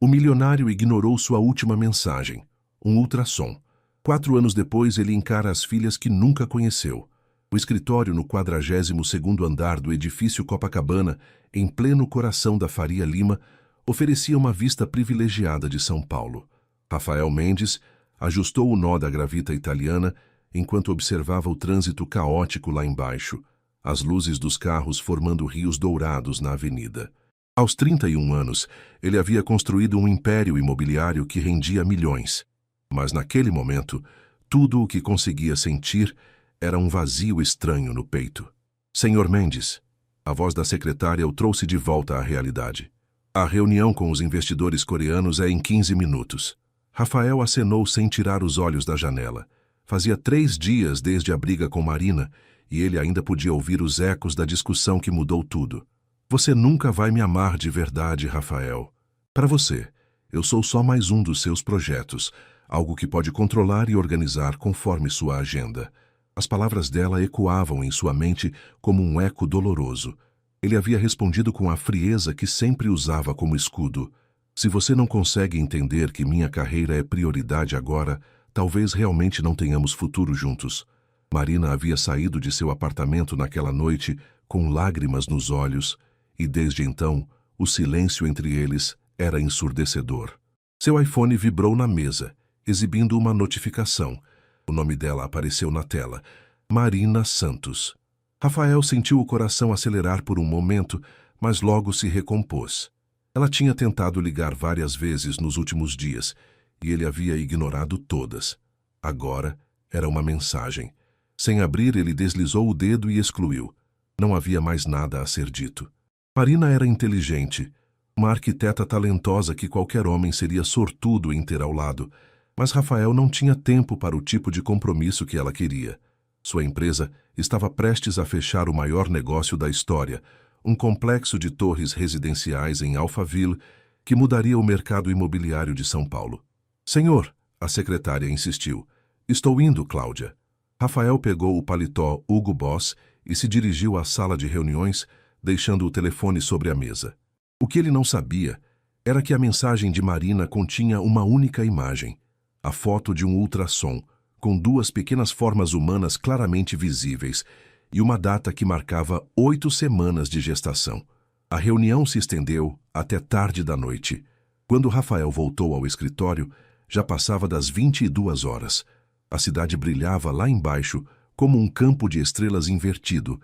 O milionário ignorou sua última mensagem, um ultrassom. 4 anos depois, ele encara as filhas que nunca conheceu. O escritório no 42º andar do edifício Copacabana, em pleno coração da Faria Lima, oferecia uma vista privilegiada de São Paulo. Rafael Mendes ajustou o nó da gravita italiana enquanto observava o trânsito caótico lá embaixo, as luzes dos carros formando rios dourados na avenida. Aos 31 anos, ele havia construído um império imobiliário que rendia milhões. Mas naquele momento, tudo o que conseguia sentir era um vazio estranho no peito. Senhor Mendes, a voz da secretária o trouxe de volta à realidade. A reunião com os investidores coreanos é em 15 minutos. Rafael acenou sem tirar os olhos da janela. Fazia 3 dias desde a briga com Marina e ele ainda podia ouvir os ecos da discussão que mudou tudo. Você nunca vai me amar de verdade, Rafael. Para você, eu sou só mais um dos seus projetos, algo que pode controlar e organizar conforme sua agenda. As palavras dela ecoavam em sua mente como um eco doloroso. Ele havia respondido com a frieza que sempre usava como escudo. Se você não consegue entender que minha carreira é prioridade agora, talvez realmente não tenhamos futuro juntos. Marina havia saído de seu apartamento naquela noite com lágrimas nos olhos, e desde então, o silêncio entre eles era ensurdecedor. Seu iPhone vibrou na mesa, exibindo uma notificação. O nome dela apareceu na tela: Marina Santos. Rafael sentiu o coração acelerar por um momento, mas logo se recompôs. Ela tinha tentado ligar várias vezes nos últimos dias, e ele havia ignorado todas. Agora era uma mensagem. Sem abrir, ele deslizou o dedo e excluiu. Não havia mais nada a ser dito. Marina era inteligente, uma arquiteta talentosa que qualquer homem seria sortudo em ter ao lado, mas Rafael não tinha tempo para o tipo de compromisso que ela queria. Sua empresa estava prestes a fechar o maior negócio da história, um complexo de torres residenciais em Alphaville que mudaria o mercado imobiliário de São Paulo. Senhor, a secretária insistiu. Estou indo, Cláudia. Rafael pegou o paletó Hugo Boss e se dirigiu à sala de reuniões, deixando o telefone sobre a mesa. O que ele não sabia era que a mensagem de Marina continha uma única imagem, a foto de um ultrassom, com 2 pequenas formas humanas claramente visíveis e uma data que marcava 8 semanas de gestação. A reunião se estendeu até tarde da noite. Quando Rafael voltou ao escritório, já passava das 22 horas. A cidade brilhava lá embaixo como um campo de estrelas invertido,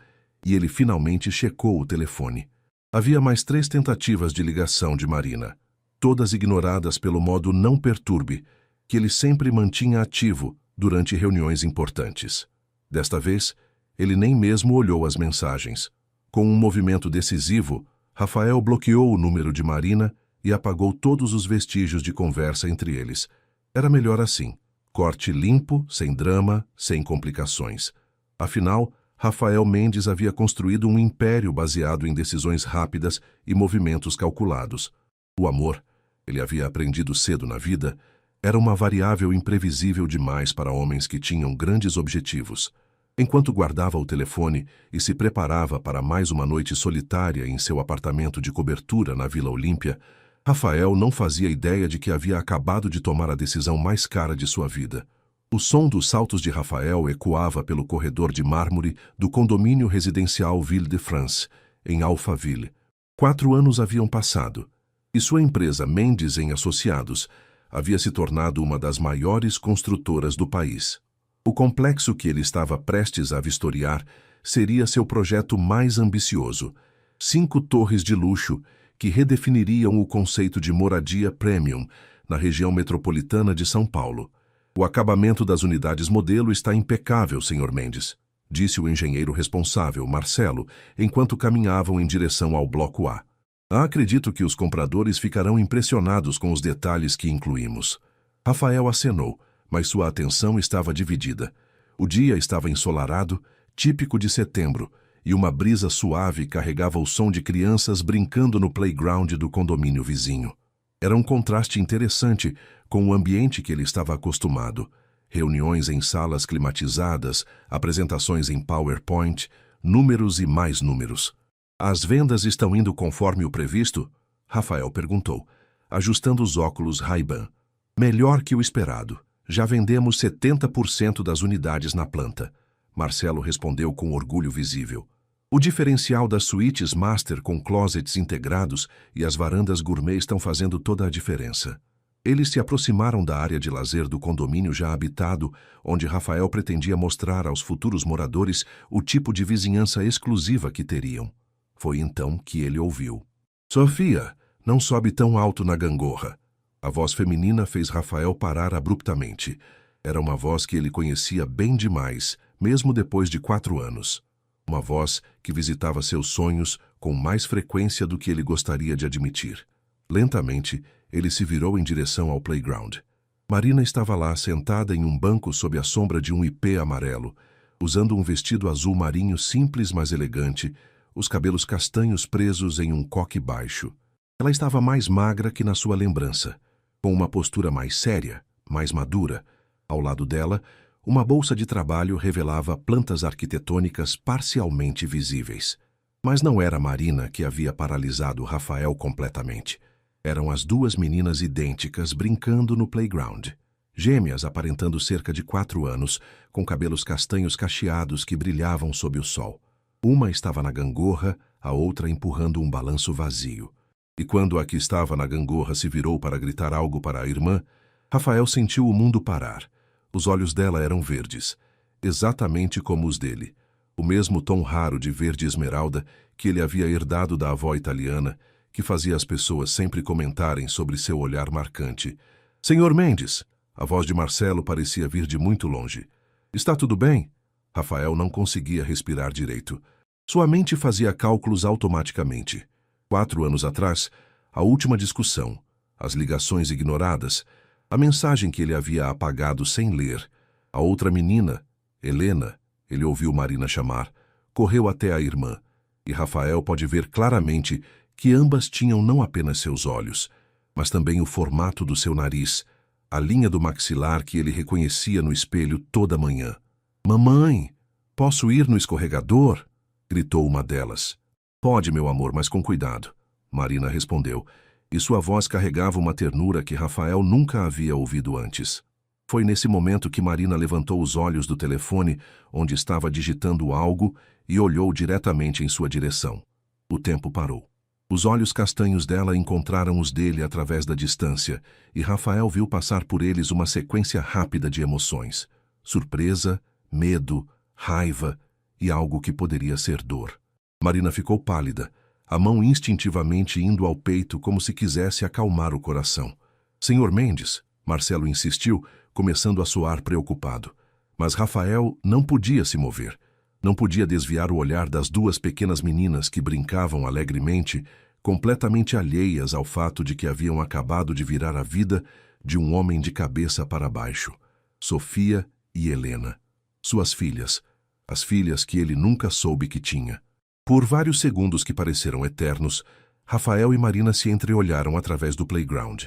e ele finalmente checou o telefone. Havia mais 3 tentativas de ligação de Marina, todas ignoradas pelo modo não perturbe, que ele sempre mantinha ativo durante reuniões importantes. Desta vez, ele nem mesmo olhou as mensagens. Com um movimento decisivo, Rafael bloqueou o número de Marina e apagou todos os vestígios de conversa entre eles. Era melhor assim. Corte limpo, sem drama, sem complicações. Afinal, Rafael Mendes havia construído um império baseado em decisões rápidas e movimentos calculados. O amor, ele havia aprendido cedo na vida, era uma variável imprevisível demais para homens que tinham grandes objetivos. Enquanto guardava o telefone e se preparava para mais uma noite solitária em seu apartamento de cobertura na Vila Olímpia, Rafael não fazia ideia de que havia acabado de tomar a decisão mais cara de sua vida. O som dos saltos de Rafael ecoava pelo corredor de mármore do condomínio residencial Ville de France, em Alphaville. 4 anos haviam passado, e sua empresa Mendes em Associados havia se tornado uma das maiores construtoras do país. O complexo que ele estava prestes a vistoriar seria seu projeto mais ambicioso: 5 torres de luxo que redefiniriam o conceito de moradia premium na região metropolitana de São Paulo. O acabamento das unidades modelo está impecável, Sr. Mendes, disse o engenheiro responsável, Marcelo, enquanto caminhavam em direção ao Bloco A. Acredito que os compradores ficarão impressionados com os detalhes que incluímos. Rafael acenou, mas sua atenção estava dividida. O dia estava ensolarado, típico de setembro, e uma brisa suave carregava o som de crianças brincando no playground do condomínio vizinho. Era um contraste interessante com o ambiente que ele estava acostumado. Reuniões em salas climatizadas, apresentações em PowerPoint, números e mais números. As vendas estão indo conforme o previsto? Rafael perguntou. ajustando os óculos Ray-Ban. Melhor que o esperado. Já vendemos 70% das unidades na planta. Marcelo respondeu com orgulho visível. O diferencial das suítes master com closets integrados e as varandas gourmet estão fazendo toda a diferença. Eles se aproximaram da área de lazer do condomínio já habitado, onde Rafael pretendia mostrar aos futuros moradores o tipo de vizinhança exclusiva que teriam. Foi então que ele ouviu. Sofia, não sobe tão alto na gangorra. A voz feminina fez Rafael parar abruptamente. Era uma voz que ele conhecia bem demais, mesmo depois de 4 anos. Uma voz que visitava seus sonhos com mais frequência do que ele gostaria de admitir. Lentamente, ele se virou em direção ao playground. Marina estava lá, sentada em um banco sob a sombra de um ipê amarelo, usando um vestido azul marinho simples mas elegante, os cabelos castanhos presos em um coque baixo. Ela estava mais magra que na sua lembrança, com uma postura mais séria, mais madura. Ao lado dela, uma bolsa de trabalho revelava plantas arquitetônicas parcialmente visíveis. Mas não era Marina que havia paralisado Rafael completamente. Eram as 2 meninas idênticas brincando no playground. Gêmeas aparentando cerca de 4 anos, com cabelos castanhos cacheados que brilhavam sob o sol. Uma estava na gangorra, a outra empurrando um balanço vazio. E quando a que estava na gangorra se virou para gritar algo para a irmã, Rafael sentiu o mundo parar. Os olhos dela eram verdes, exatamente como os dele. O mesmo tom raro de verde esmeralda que ele havia herdado da avó italiana, que fazia as pessoas sempre comentarem sobre seu olhar marcante. Senhor Mendes! A voz de Marcelo parecia vir de muito longe. Está tudo bem? Rafael não conseguia respirar direito. Sua mente fazia cálculos automaticamente. 4 anos atrás, a última discussão, as ligações ignoradas, a mensagem que ele havia apagado sem ler. A outra menina, Helena, ele ouviu Marina chamar, correu até a irmã, e Rafael pode ver claramente que ambas tinham não apenas seus olhos, mas também o formato do seu nariz, a linha do maxilar que ele reconhecia no espelho toda manhã. Mamãe, posso ir no escorregador? Gritou uma delas. Pode, meu amor, mas com cuidado, Marina respondeu, e sua voz carregava uma ternura que Rafael nunca havia ouvido antes. Foi nesse momento que Marina levantou os olhos do telefone, onde estava digitando algo, e olhou diretamente em sua direção. O tempo parou. Os olhos castanhos dela encontraram os dele através da distância, e Rafael viu passar por eles uma sequência rápida de emoções. Surpresa, medo, raiva e algo que poderia ser dor. Marina ficou pálida, a mão instintivamente indo ao peito como se quisesse acalmar o coração. Senhor Mendes, Marcelo insistiu, começando a soar preocupado. Mas Rafael não podia se mover. Não podia desviar o olhar das 2 pequenas meninas que brincavam alegremente, completamente alheias ao fato de que haviam acabado de virar a vida de um homem de cabeça para baixo. Sofia e Helena. Suas filhas. As filhas que ele nunca soube que tinha. Por vários segundos que pareceram eternos, Rafael e Marina se entreolharam através do playground.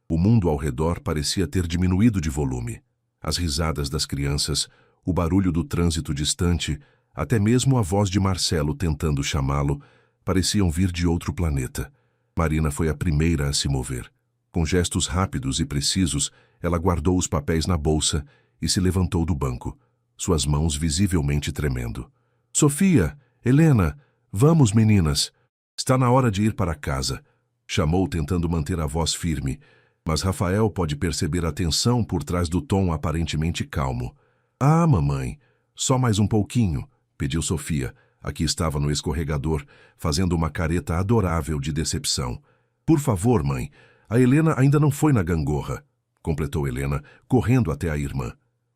O mundo ao redor parecia ter diminuído de volume. As risadas das crianças, o barulho do trânsito distante, até mesmo a voz de Marcelo tentando chamá-lo, pareciam vir de outro planeta. Marina foi a primeira a se mover. Com gestos rápidos e precisos, ela guardou os papéis na bolsa e se levantou do banco, suas mãos visivelmente tremendo. Sofia! Helena! Vamos, meninas! Está na hora de ir para casa, chamou tentando manter a voz firme, mas Rafael pode perceber a tensão por trás do tom aparentemente calmo. Ah, mamãe, só mais um pouquinho, pediu Sofia, a que estava no escorregador, fazendo uma careta adorável de decepção. Por favor, mãe, a Helena ainda não foi na gangorra, completou Helena, correndo até a irmã.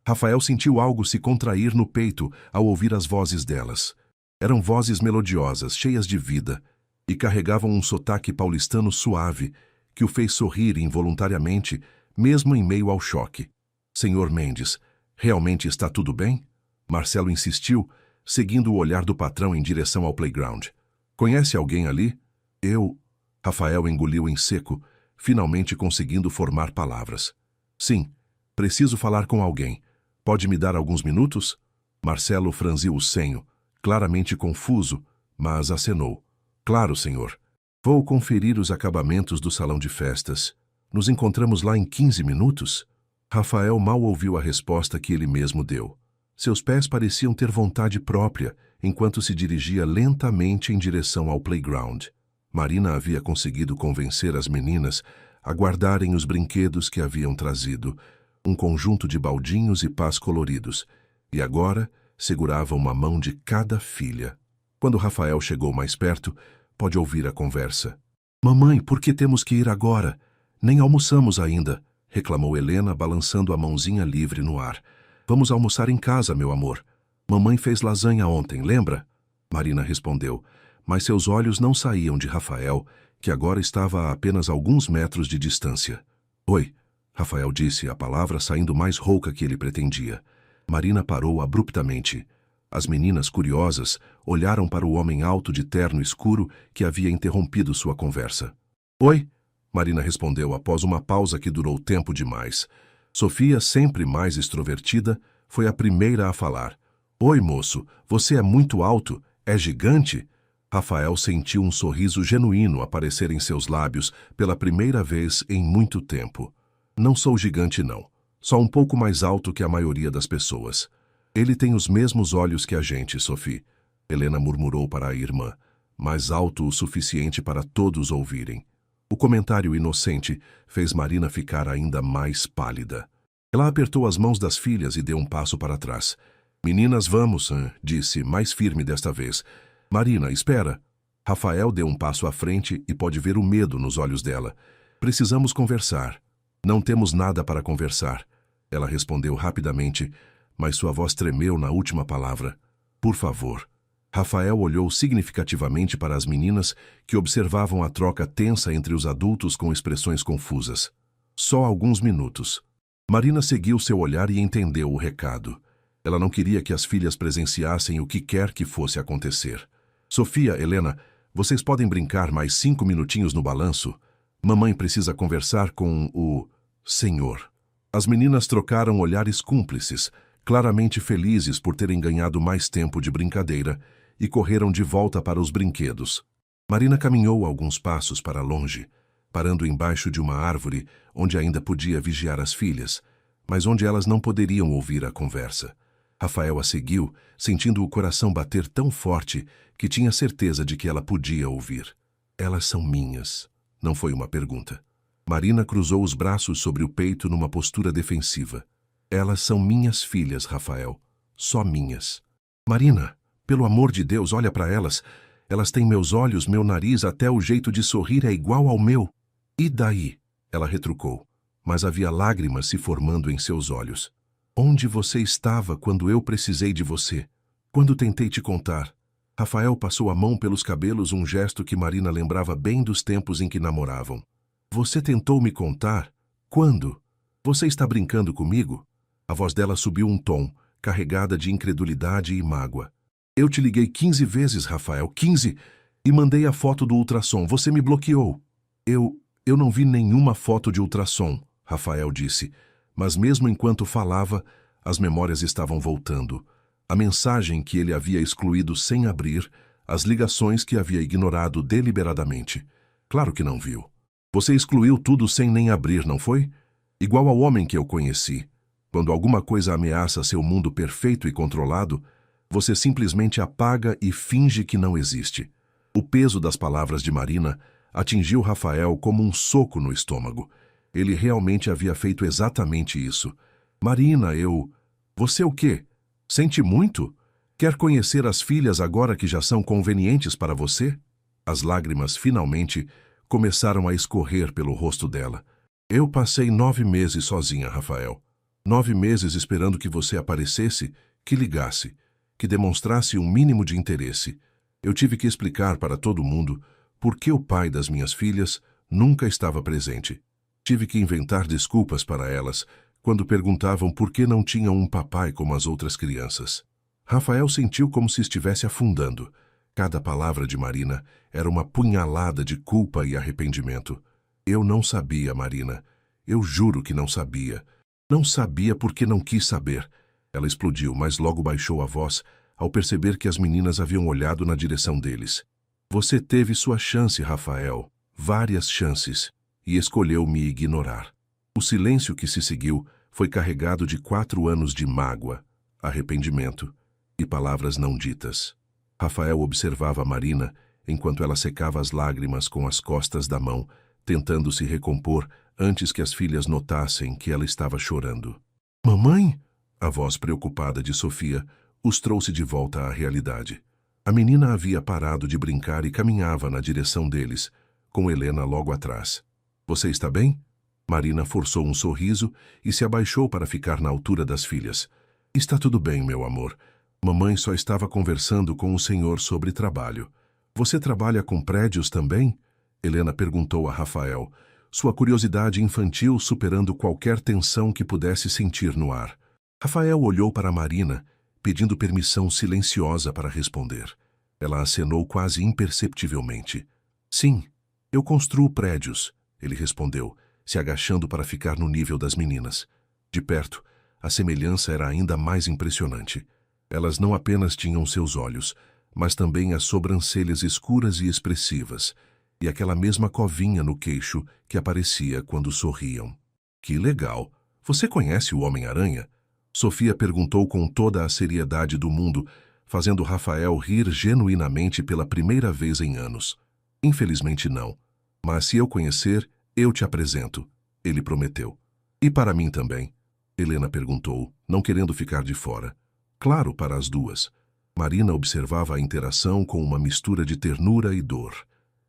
Rafael sentiu algo se contrair no peito ao ouvir as vozes delas. Eram vozes melodiosas, cheias de vida, e carregavam um sotaque paulistano suave, que o fez sorrir involuntariamente, mesmo em meio ao choque. Senhor Mendes, realmente está tudo bem? Marcelo insistiu, seguindo o olhar do patrão em direção ao playground. Conhece alguém ali? Eu... Rafael engoliu em seco, finalmente conseguindo formar palavras. Sim, preciso falar com alguém. Pode me dar alguns minutos? Marcelo franziu o senho, claramente confuso, mas acenou. Claro, senhor. Vou conferir os acabamentos do salão de festas. Nos encontramos lá em 15 minutos? Rafael mal ouviu a resposta que ele mesmo deu. Seus pés pareciam ter vontade própria, enquanto se dirigia lentamente em direção ao playground. Marina havia conseguido convencer as meninas a guardarem os brinquedos que haviam trazido, um conjunto de baldinhos e pás coloridos, e agora segurava uma mão de cada filha. Quando Rafael chegou mais perto, pôde ouvir a conversa. "Mamãe, por que temos que ir agora? Nem almoçamos ainda", reclamou Helena, balançando a mãozinha livre no ar. "Vamos almoçar em casa, meu amor. Mamãe fez lasanha ontem, lembra?" Marina respondeu, mas seus olhos não saíam de Rafael, que agora estava a apenas alguns metros de distância. "Oi", Rafael disse, a palavra saindo mais rouca que ele pretendia. Marina parou abruptamente. As meninas, curiosas, olharam para o homem alto de terno escuro que havia interrompido sua conversa. "Oi", Marina respondeu após uma pausa que durou tempo demais. Sofia, sempre mais extrovertida, foi a primeira a falar. "Oi, moço, você é muito alto, é gigante?" Rafael sentiu um sorriso genuíno aparecer em seus lábios pela primeira vez em muito tempo. "Não sou gigante, não. Só um pouco mais alto que a maioria das pessoas. Ele tem os mesmos olhos que a gente, Sophie", Helena murmurou para a irmã, mais alto o suficiente para todos ouvirem. O comentário inocente fez Marina ficar ainda mais pálida. Ela apertou as mãos das filhas e deu um passo para trás. "Meninas, vamos", disse, mais firme desta vez. "Marina, espera." Rafael deu um passo à frente e pôde ver o medo nos olhos dela. "Precisamos conversar." "Não temos nada para conversar", ela respondeu rapidamente, mas sua voz tremeu na última palavra. "Por favor." Rafael olhou significativamente para as meninas que observavam a troca tensa entre os adultos com expressões confusas. "Só alguns minutos." Marina seguiu seu olhar e entendeu o recado. Ela não queria que as filhas presenciassem o que quer que fosse acontecer. "Sofia, Helena, vocês podem brincar mais 5 minutinhos no balanço? Mamãe precisa conversar com o senhor." As meninas trocaram olhares cúmplices, claramente felizes por terem ganhado mais tempo de brincadeira, e correram de volta para os brinquedos. Marina caminhou alguns passos para longe, parando embaixo de uma árvore onde ainda podia vigiar as filhas, mas onde elas não poderiam ouvir a conversa. Rafael a seguiu, sentindo o coração bater tão forte que tinha certeza de que ela podia ouvir. "Elas são minhas." Não foi uma pergunta. Marina cruzou os braços sobre o peito numa postura defensiva. "Elas são minhas filhas, Rafael. Só minhas." "Marina, pelo amor de Deus, olha para elas. Elas têm meus olhos, meu nariz, até o jeito de sorrir é igual ao meu." "E daí?" ela retrucou, mas havia lágrimas se formando em seus olhos. "Onde você estava quando eu precisei de você? Quando tentei te contar?" Rafael passou a mão pelos cabelos, um gesto que Marina lembrava bem dos tempos em que namoravam. "Você tentou me contar? Quando? Você está brincando comigo?" A voz dela subiu um tom, carregada de incredulidade e mágoa. "Eu te liguei 15 vezes, Rafael, 15, e mandei a foto do ultrassom. Você me bloqueou." Eu não vi nenhuma foto de ultrassom", Rafael disse, mas mesmo enquanto falava, as memórias estavam voltando. A mensagem que ele havia excluído sem abrir, as ligações que havia ignorado deliberadamente. Claro que não viu. "Você excluiu tudo sem nem abrir, não foi? Igual ao homem que eu conheci. Quando alguma coisa ameaça seu mundo perfeito e controlado, você simplesmente apaga e finge que não existe." O peso das palavras de Marina atingiu Rafael como um soco no estômago. Ele realmente havia feito exatamente isso. "Marina, Você o quê? Sente muito? Quer conhecer as filhas agora que já são convenientes para você?" As lágrimas, finalmente, começaram a escorrer pelo rosto dela. "Eu passei 9 meses sozinha, Rafael. 9 meses esperando que você aparecesse, que ligasse, que demonstrasse um mínimo de interesse. Eu tive que explicar para todo mundo por que o pai das minhas filhas nunca estava presente. Tive que inventar desculpas para elas quando perguntavam por que não tinham um papai como as outras crianças." Rafael sentiu como se estivesse afundando. Cada palavra de Marina era uma punhalada de culpa e arrependimento. "Eu não sabia, Marina. Eu juro que não sabia. Não sabia porque não quis saber." Ela explodiu, mas logo baixou a voz ao perceber que as meninas haviam olhado na direção deles. "Você teve sua chance, Rafael. Várias chances. e escolheu me ignorar. O silêncio que se seguiu foi carregado de 4 anos de mágoa, arrependimento e palavras não ditas. Rafael observava Marina enquanto ela secava as lágrimas com as costas da mão, tentando se recompor antes que as filhas notassem que ela estava chorando. Mamãe? A voz preocupada de Sofia os trouxe de volta à realidade. A menina havia parado de brincar e caminhava na direção deles, com Helena logo atrás. Você está bem? Marina forçou um sorriso e se abaixou para ficar na altura das filhas. Está tudo bem, meu amor. Mamãe só estava conversando com o senhor sobre trabalho. Você trabalha com prédios também? Helena perguntou a Rafael, sua curiosidade infantil superando qualquer tensão que pudesse sentir no ar. Rafael olhou para Marina, pedindo permissão silenciosa para responder. Ela acenou quase imperceptivelmente. Sim, eu construo prédios, ele respondeu, se agachando para ficar no nível das meninas. De perto, a semelhança era ainda mais impressionante. Elas não apenas tinham seus olhos, mas também as sobrancelhas escuras e expressivas, e aquela mesma covinha no queixo que aparecia quando sorriam. Que legal! Você conhece o Homem-Aranha? Sofia perguntou com toda a seriedade do mundo, fazendo Rafael rir genuinamente pela primeira vez em anos. Infelizmente não. Mas se eu conhecer, eu te apresento, ele prometeu. E para mim também? Helena perguntou, não querendo ficar de fora. Claro, para as duas. Marina observava a interação com uma mistura de ternura e dor.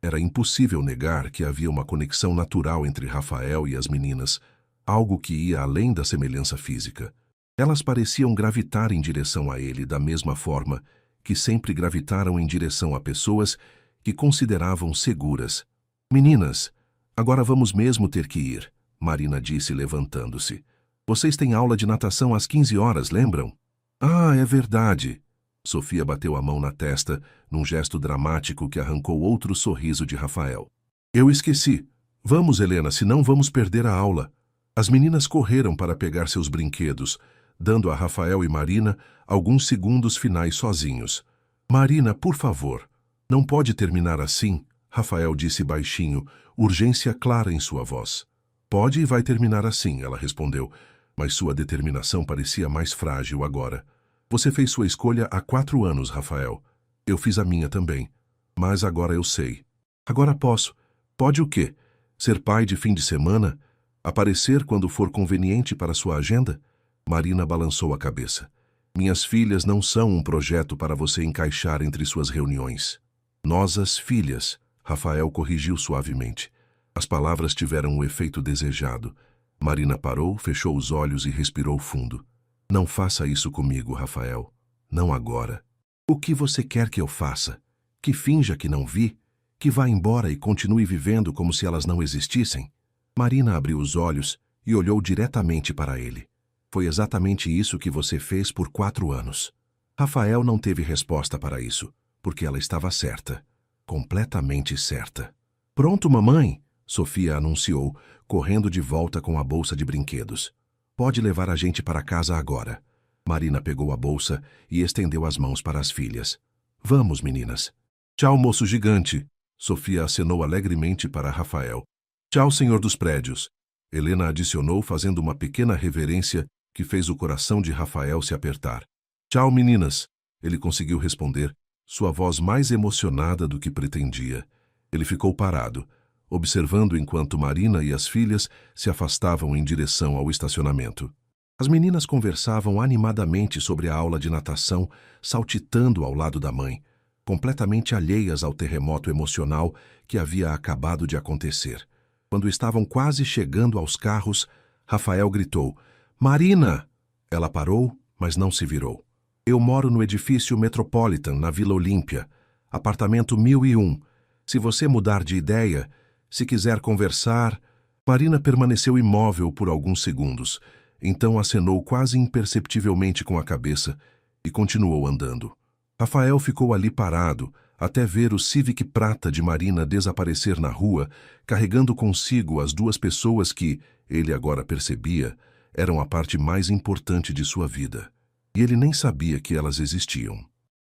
Era impossível negar que havia uma conexão natural entre Rafael e as meninas, algo que ia além da semelhança física. Elas pareciam gravitar em direção a ele da mesma forma que sempre gravitaram em direção a pessoas que consideravam seguras. Meninas, agora vamos mesmo ter que ir, Marina disse levantando-se. Vocês têm aula de natação às 15 horas, lembram? Ah, é verdade. Sofia bateu a mão na testa, num gesto dramático que arrancou outro sorriso de Rafael. Eu esqueci. Vamos, Helena, senão vamos perder a aula. As meninas correram para pegar seus brinquedos, dando a Rafael e Marina alguns segundos finais sozinhos. Marina, por favor. Não pode terminar assim, Rafael disse baixinho, urgência clara em sua voz. Pode e vai terminar assim, ela respondeu, mas sua determinação parecia mais frágil agora. Você fez sua escolha há 4 anos, Rafael. Eu fiz a minha também. Mas agora eu sei. Agora posso. Pode o quê? Ser pai de fim de semana? Aparecer quando for conveniente para sua agenda? Marina balançou a cabeça. Minhas filhas não são um projeto para você encaixar entre suas reuniões. Nós, as filhas, Rafael corrigiu suavemente. As palavras tiveram o efeito desejado. Marina parou, fechou os olhos e respirou fundo. Não faça isso comigo, Rafael. Não agora. O que você quer que eu faça? Que finja que não vi? Que vá embora e continue vivendo como se elas não existissem? Marina abriu os olhos e olhou diretamente para ele. Foi exatamente isso que você fez por 4 anos. Rafael não teve resposta para isso, porque ela estava certa. Completamente certa. Pronto, mamãe, Sofia anunciou, correndo de volta com a bolsa de brinquedos. Pode levar a gente para casa agora. Marina pegou a bolsa e estendeu as mãos para as filhas. Vamos, meninas. Tchau, moço gigante. Sofia acenou alegremente para Rafael. Tchau, senhor dos prédios. Helena adicionou fazendo uma pequena reverência que fez o coração de Rafael se apertar. Tchau, meninas. Ele conseguiu responder, sua voz mais emocionada do que pretendia. Ele ficou parado, observando enquanto Marina e as filhas se afastavam em direção ao estacionamento. As meninas conversavam animadamente sobre a aula de natação, saltitando ao lado da mãe, completamente alheias ao terremoto emocional que havia acabado de acontecer. Quando estavam quase chegando aos carros, Rafael gritou, Marina! Ela parou, mas não se virou. Eu moro no edifício Metropolitan, na Vila Olímpia, apartamento 1001. Se você mudar de ideia, se quiser conversar... Marina permaneceu imóvel por alguns segundos, então acenou quase imperceptivelmente com a cabeça e continuou andando. Rafael ficou ali parado, até ver o Civic prata de Marina desaparecer na rua, carregando consigo as 2 pessoas que, ele agora percebia, eram a parte mais importante de sua vida. E ele nem sabia que elas existiam.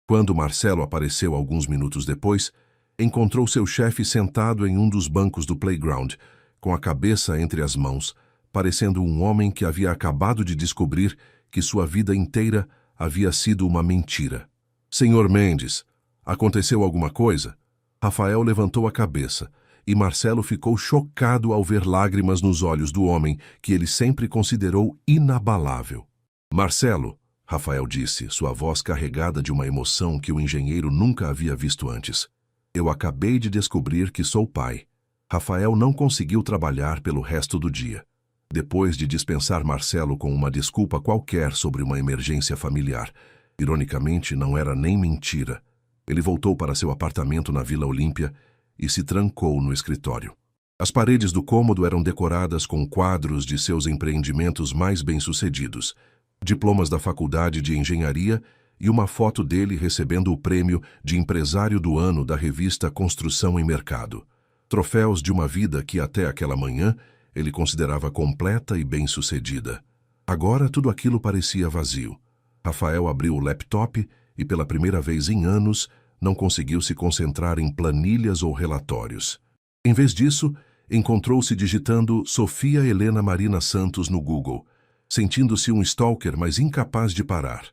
Quando Marcelo apareceu alguns minutos depois, encontrou seu chefe sentado em um dos bancos do playground, com a cabeça entre as mãos, parecendo um homem que havia acabado de descobrir que sua vida inteira havia sido uma mentira. Senhor Mendes, aconteceu alguma coisa? Rafael levantou a cabeça, e Marcelo ficou chocado ao ver lágrimas nos olhos do homem que ele sempre considerou inabalável. Marcelo, Rafael disse, sua voz carregada de uma emoção que o engenheiro nunca havia visto antes. Eu acabei de descobrir que sou pai. Rafael não conseguiu trabalhar pelo resto do dia. Depois de dispensar Marcelo com uma desculpa qualquer sobre uma emergência familiar, ironicamente não era nem mentira, ele voltou para seu apartamento na Vila Olímpia e se trancou no escritório. As paredes do cômodo eram decoradas com quadros de seus empreendimentos mais bem-sucedidos, diplomas da faculdade de engenharia e uma foto dele recebendo o prêmio de empresário do ano da revista Construção em Mercado. Troféus de uma vida que até aquela manhã ele considerava completa e bem-sucedida. Agora tudo aquilo parecia vazio. Rafael abriu o laptop e pela primeira vez em anos não conseguiu se concentrar em planilhas ou relatórios. Em vez disso, encontrou-se digitando Sofia Helena Marina Santos no Google, sentindo-se um stalker, mas incapaz de parar.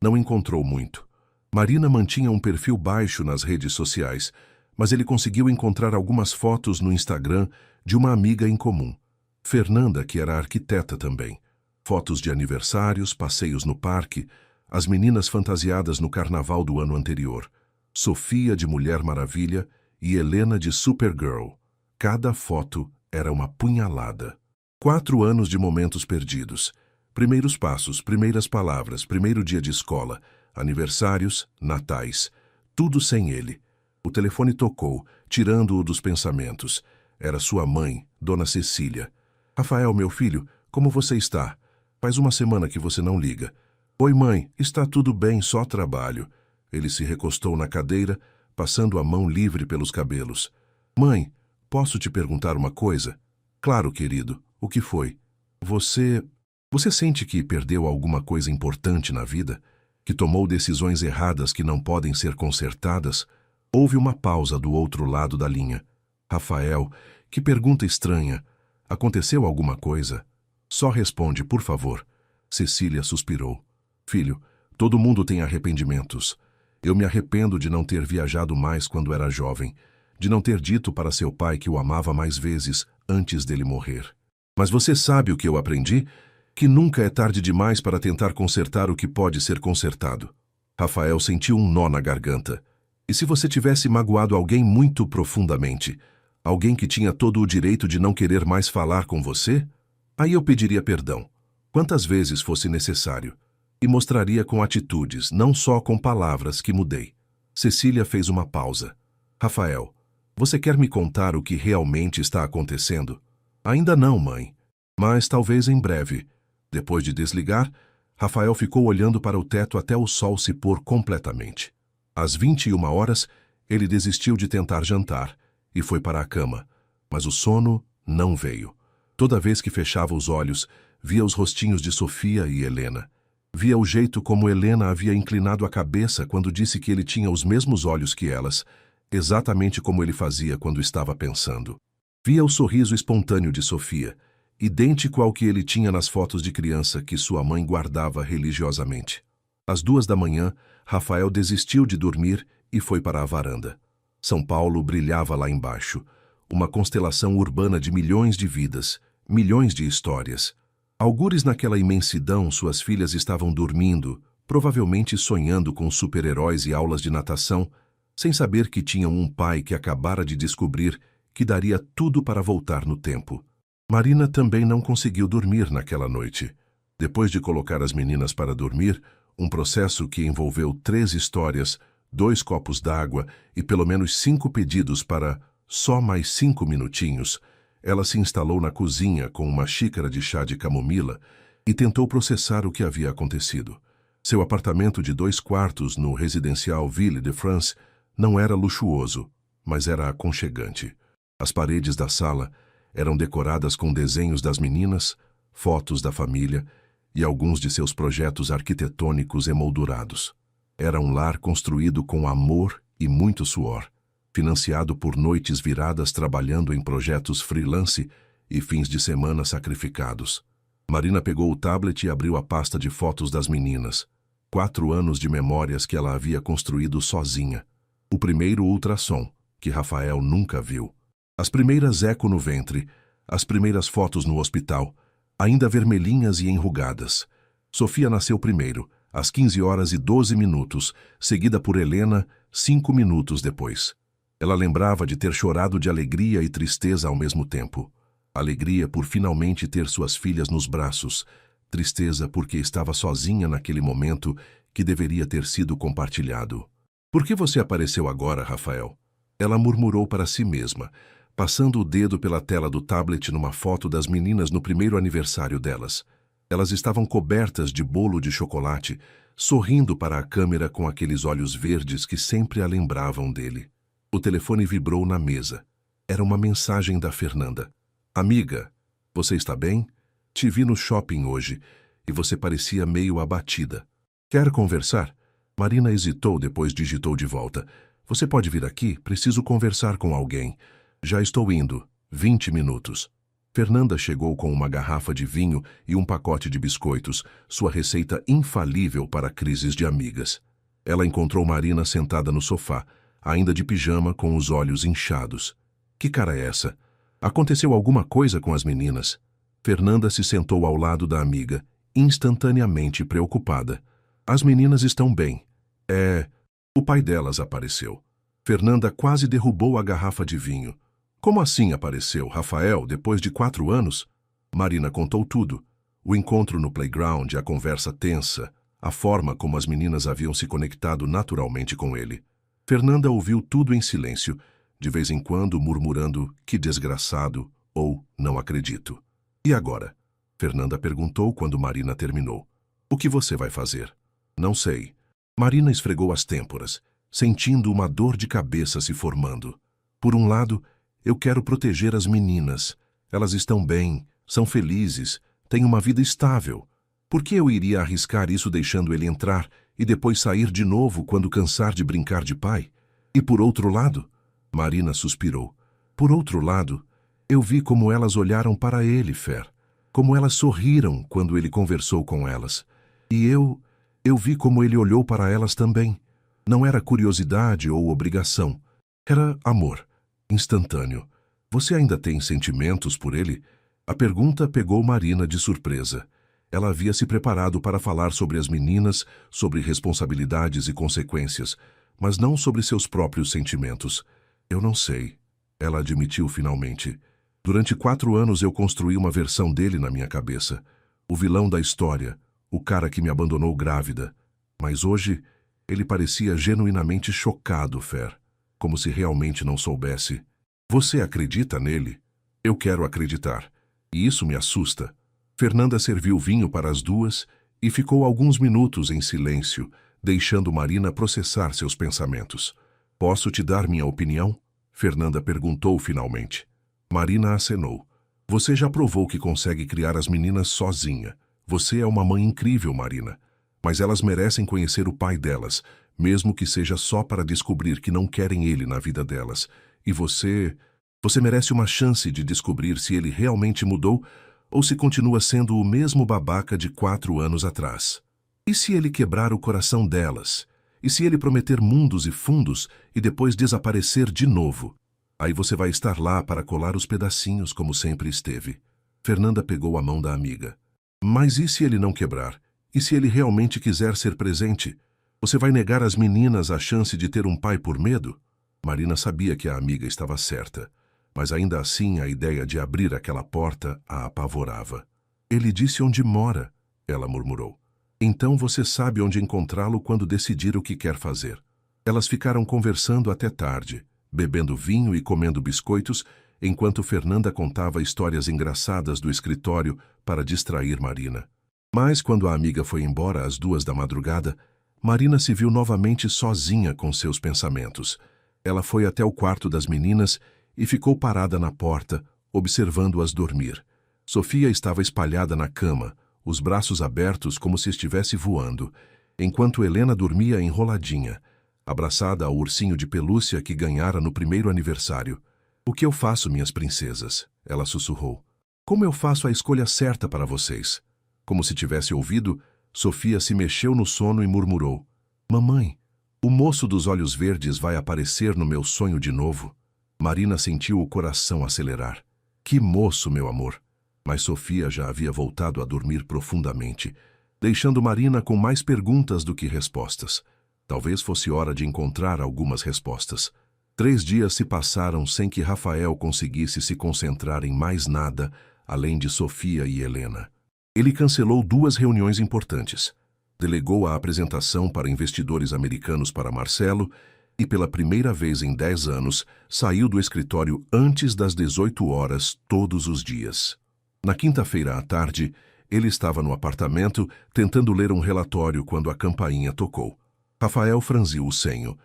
Não encontrou muito. Marina mantinha um perfil baixo nas redes sociais, mas ele conseguiu encontrar algumas fotos no Instagram de uma amiga em comum, Fernanda, que era arquiteta também. Fotos de aniversários, passeios no parque, as meninas fantasiadas no carnaval do ano anterior, Sofia de Mulher Maravilha e Helena de Supergirl. Cada foto era uma punhalada. 4 anos de momentos perdidos. Primeiros passos, primeiras palavras, primeiro dia de escola, aniversários, natais. Tudo sem ele. O telefone tocou, tirando-o dos pensamentos. Era sua mãe, Dona Cecília. Rafael, meu filho, como você está? Faz uma semana que você não liga. Oi, mãe, está tudo bem, só trabalho. Ele se recostou na cadeira, passando a mão livre pelos cabelos. Mãe, posso te perguntar uma coisa? Claro, querido. O que foi? Você sente que perdeu alguma coisa importante na vida? Que tomou decisões erradas que não podem ser consertadas? Houve uma pausa do outro lado da linha. Rafael, que pergunta estranha. Aconteceu alguma coisa? Só responde, por favor. Cecília suspirou. Filho, todo mundo tem arrependimentos. Eu me arrependo de não ter viajado mais quando era jovem, de não ter dito para seu pai que o amava mais vezes antes dele morrer. Mas você sabe o que eu aprendi? Que nunca é tarde demais para tentar consertar o que pode ser consertado. Rafael sentiu um nó na garganta. E se você tivesse magoado alguém muito profundamente? Alguém que tinha todo o direito de não querer mais falar com você? Aí eu pediria perdão, quantas vezes fosse necessário, e mostraria com atitudes, não só com palavras, que mudei. Cecília fez uma pausa. Rafael, você quer me contar o que realmente está acontecendo? Ainda não, mãe, mas talvez em breve. Depois de desligar, Rafael ficou olhando para o teto até o sol se pôr completamente. Às 21h, ele desistiu de tentar jantar e foi para a cama, mas o sono não veio. Toda vez que fechava os olhos, via os rostinhos de Sofia e Helena. Via o jeito como Helena havia inclinado a cabeça quando disse que ele tinha os mesmos olhos que elas, exatamente como ele fazia quando estava pensando. Via o sorriso espontâneo de Sofia, idêntico ao que ele tinha nas fotos de criança que sua mãe guardava religiosamente. Às 2h, Rafael desistiu de dormir e foi para a varanda. São Paulo brilhava lá embaixo, uma constelação urbana de milhões de vidas, milhões de histórias. Algures naquela imensidão, suas filhas estavam dormindo, provavelmente sonhando com super-heróis e aulas de natação, sem saber que tinham um pai que acabara de descobrir que daria tudo para voltar no tempo. Marina também não conseguiu dormir naquela noite. Depois de colocar as meninas para dormir, um processo que envolveu 3 histórias, 2 copos d'água e pelo menos 5 pedidos para só mais 5 minutinhos, ela se instalou na cozinha com uma xícara de chá de camomila e tentou processar o que havia acontecido. Seu apartamento de 2 quartos no residencial Ville de France não era luxuoso, mas era aconchegante. As paredes da sala eram decoradas com desenhos das meninas, fotos da família e alguns de seus projetos arquitetônicos emoldurados. Era um lar construído com amor e muito suor, financiado por noites viradas trabalhando em projetos freelance e fins de semana sacrificados. Marina pegou o tablet e abriu a pasta de fotos das meninas. 4 anos de memórias que ela havia construído sozinha. O primeiro ultrassom, que Rafael nunca viu. As primeiras eco no ventre, as primeiras fotos no hospital, ainda vermelhinhas e enrugadas. Sofia nasceu primeiro, às 15h12, seguida por Helena, 5 minutos depois. Ela lembrava de ter chorado de alegria e tristeza ao mesmo tempo. Alegria por finalmente ter suas filhas nos braços, tristeza porque estava sozinha naquele momento que deveria ter sido compartilhado. Por que você apareceu agora, Rafael? Ela murmurou para si mesma, passando o dedo pela tela do tablet numa foto das meninas no primeiro aniversário delas. Elas estavam cobertas de bolo de chocolate, sorrindo para a câmera com aqueles olhos verdes que sempre a lembravam dele. O telefone vibrou na mesa. Era uma mensagem da Fernanda. Amiga, você está bem? Te vi no shopping hoje e você parecia meio abatida. Quer conversar? Marina hesitou, depois digitou de volta. Você pode vir aqui? Preciso conversar com alguém. Já estou indo. 20 minutos. Fernanda chegou com uma garrafa de vinho e um pacote de biscoitos, sua receita infalível para crises de amigas. Ela encontrou Marina sentada no sofá, ainda de pijama, com os olhos inchados. Que cara é essa? Aconteceu alguma coisa com as meninas? Fernanda se sentou ao lado da amiga, instantaneamente preocupada. As meninas estão bem. O pai delas apareceu. Fernanda quase derrubou a garrafa de vinho. Como assim apareceu, Rafael, depois de 4 anos? Marina contou tudo. O encontro no playground, a conversa tensa, a forma como as meninas haviam se conectado naturalmente com ele. Fernanda ouviu tudo em silêncio, de vez em quando murmurando que desgraçado ou não acredito. E agora? Fernanda perguntou quando Marina terminou. O que você vai fazer? Não sei. Marina esfregou as têmporas, sentindo uma dor de cabeça se formando. Por um lado, eu quero proteger as meninas. Elas estão bem, são felizes, têm uma vida estável. Por que eu iria arriscar isso deixando ele entrar e depois sair de novo quando cansar de brincar de pai? E por outro lado, Marina suspirou. Por outro lado, eu vi como elas olharam para ele, Fer. Como elas sorriram quando ele conversou com elas. E eu vi como ele olhou para elas também. Não era curiosidade ou obrigação. Era amor. Instantâneo. Você ainda tem sentimentos por ele? A pergunta pegou Marina de surpresa. Ela havia se preparado para falar sobre as meninas, sobre responsabilidades e consequências, mas não sobre seus próprios sentimentos. Eu não sei. Ela admitiu finalmente. Durante 4 anos eu construí uma versão dele na minha cabeça. O vilão da história, o cara que me abandonou grávida. Mas hoje, ele parecia genuinamente chocado, Fer. Como se realmente não soubesse. Você acredita nele? Eu quero acreditar. E isso me assusta. Fernanda serviu vinho para as duas e ficou alguns minutos em silêncio, deixando Marina processar seus pensamentos. Posso te dar minha opinião? Fernanda perguntou finalmente. Marina acenou. Você já provou que consegue criar as meninas sozinha. Você é uma mãe incrível, Marina. Mas elas merecem conhecer o pai delas, mesmo que seja só para descobrir que não querem ele na vida delas. E você merece uma chance de descobrir se ele realmente mudou ou se continua sendo o mesmo babaca de 4 anos atrás. E se ele quebrar o coração delas? E se ele prometer mundos e fundos e depois desaparecer de novo? Aí você vai estar lá para colar os pedacinhos como sempre esteve. Fernanda pegou a mão da amiga. Mas e se ele não quebrar? E se ele realmente quiser ser presente? Você vai negar às meninas a chance de ter um pai por medo? Marina sabia que a amiga estava certa, mas ainda assim a ideia de abrir aquela porta a apavorava. Ele disse onde mora, ela murmurou. Então você sabe onde encontrá-lo quando decidir o que quer fazer. Elas ficaram conversando até tarde, bebendo vinho e comendo biscoitos, enquanto Fernanda contava histórias engraçadas do escritório para distrair Marina. Mas quando a amiga foi embora às 2 da madrugada, Marina se viu novamente sozinha com seus pensamentos. Ela foi até o quarto das meninas e ficou parada na porta, observando-as dormir. Sofia estava espalhada na cama, os braços abertos como se estivesse voando, enquanto Helena dormia enroladinha, abraçada ao ursinho de pelúcia que ganhara no primeiro aniversário. O que eu faço, minhas princesas? Ela sussurrou. Como eu faço a escolha certa para vocês? Como se tivesse ouvido, Sofia se mexeu no sono e murmurou: Mamãe, o moço dos olhos verdes vai aparecer no meu sonho de novo. Marina sentiu o coração acelerar. Que moço, meu amor! Mas Sofia já havia voltado a dormir profundamente, deixando Marina com mais perguntas do que respostas. Talvez fosse hora de encontrar algumas respostas. 3 dias se passaram sem que Rafael conseguisse se concentrar em mais nada, além de Sofia e Helena. Ele cancelou 2 reuniões importantes. Delegou a apresentação para investidores americanos para Marcelo e, pela primeira vez em 10 anos, saiu do escritório antes das 18 horas todos os dias. Na quinta-feira à tarde, ele estava no apartamento tentando ler um relatório quando a campainha tocou. Rafael franziu o senho.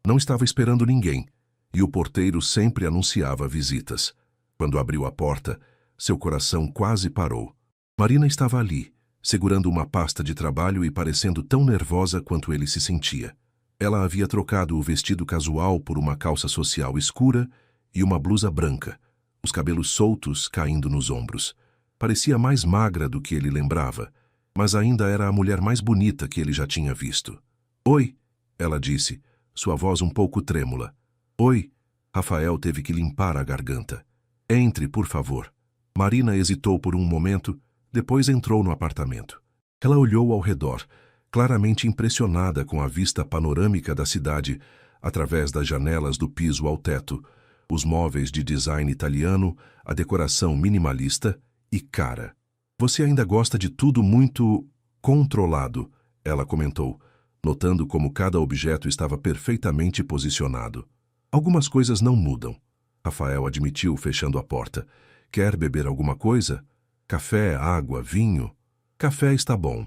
Não estava esperando ninguém, e o porteiro sempre anunciava visitas. Quando abriu a porta, seu coração quase parou. Marina estava ali, segurando uma pasta de trabalho e parecendo tão nervosa quanto ele se sentia. Ela havia trocado o vestido casual por uma calça social escura e uma blusa branca, os cabelos soltos caindo nos ombros. Parecia mais magra do que ele lembrava, mas ainda era a mulher mais bonita que ele já tinha visto. Oi, ela disse, sua voz um pouco trêmula. Oi, Rafael teve que limpar a garganta. Entre, por favor. Marina hesitou por um momento, depois entrou no apartamento. Ela olhou ao redor, claramente impressionada com a vista panorâmica da cidade, através das janelas do piso ao teto, os móveis de design italiano, a decoração minimalista e cara. Você ainda gosta de tudo muito controlado, ela comentou, notando como cada objeto estava perfeitamente posicionado. Algumas coisas não mudam, Rafael admitiu, fechando a porta. Quer beber alguma coisa? Café, água, vinho? Café está bom.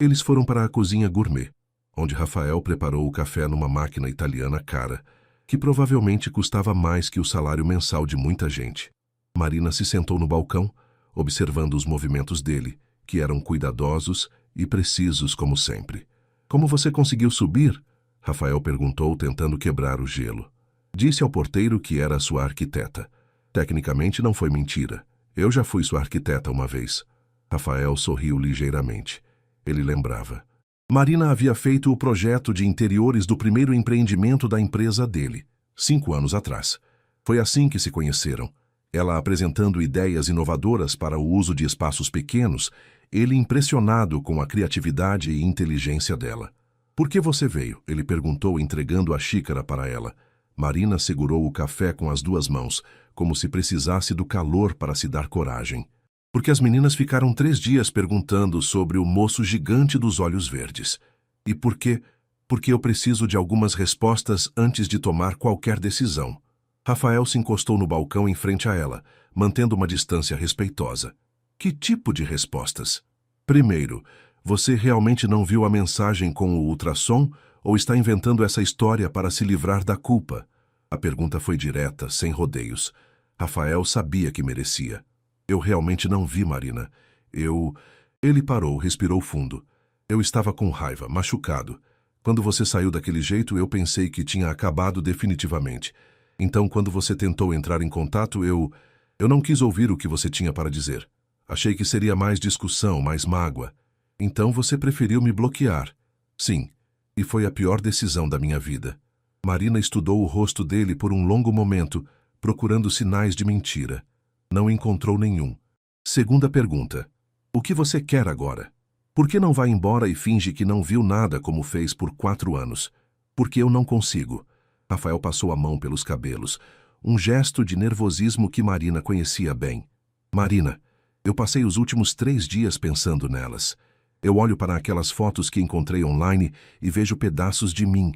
Eles foram para a cozinha gourmet, onde Rafael preparou o café numa máquina italiana cara, que provavelmente custava mais que o salário mensal de muita gente. Marina se sentou no balcão, observando os movimentos dele, que eram cuidadosos e precisos como sempre. Como você conseguiu subir? Rafael perguntou, tentando quebrar o gelo. Disse ao porteiro que era sua arquiteta. Tecnicamente não foi mentira. Eu já fui sua arquiteta uma vez. Rafael sorriu ligeiramente. Ele lembrava. Marina havia feito o projeto de interiores do primeiro empreendimento da empresa dele, 5 anos atrás. Foi assim que se conheceram. Ela apresentando ideias inovadoras para o uso de espaços pequenos, ele impressionado com a criatividade e inteligência dela. Por que você veio? Ele perguntou, entregando a xícara para ela. Marina segurou o café com as 2 mãos, como se precisasse do calor para se dar coragem. Porque as meninas ficaram 3 dias perguntando sobre o moço gigante dos olhos verdes. E por quê? Porque eu preciso de algumas respostas antes de tomar qualquer decisão. Rafael se encostou no balcão em frente a ela, mantendo uma distância respeitosa. Que tipo de respostas? Primeiro, você realmente não viu a mensagem com o ultrassom ou está inventando essa história para se livrar da culpa? A pergunta foi direta, sem rodeios. Rafael sabia que merecia. Eu realmente não vi, Marina. Ele parou, respirou fundo. Eu estava com raiva, machucado. Quando você saiu daquele jeito, eu pensei que tinha acabado definitivamente. Então, quando você tentou entrar em contato, eu não quis ouvir o que você tinha para dizer. Achei que seria mais discussão, mais mágoa. Então você preferiu me bloquear. Sim, e foi a pior decisão da minha vida. Marina estudou o rosto dele por um longo momento, procurando sinais de mentira. Não encontrou nenhum. Segunda pergunta. O que você quer agora? Por que não vai embora e finge que não viu nada como fez por 4 anos? Porque eu não consigo. Rafael passou a mão pelos cabelos, um gesto de nervosismo que Marina conhecia bem. Marina, eu passei os últimos 3 dias pensando nelas. Eu olho para aquelas fotos que encontrei online e vejo pedaços de mim,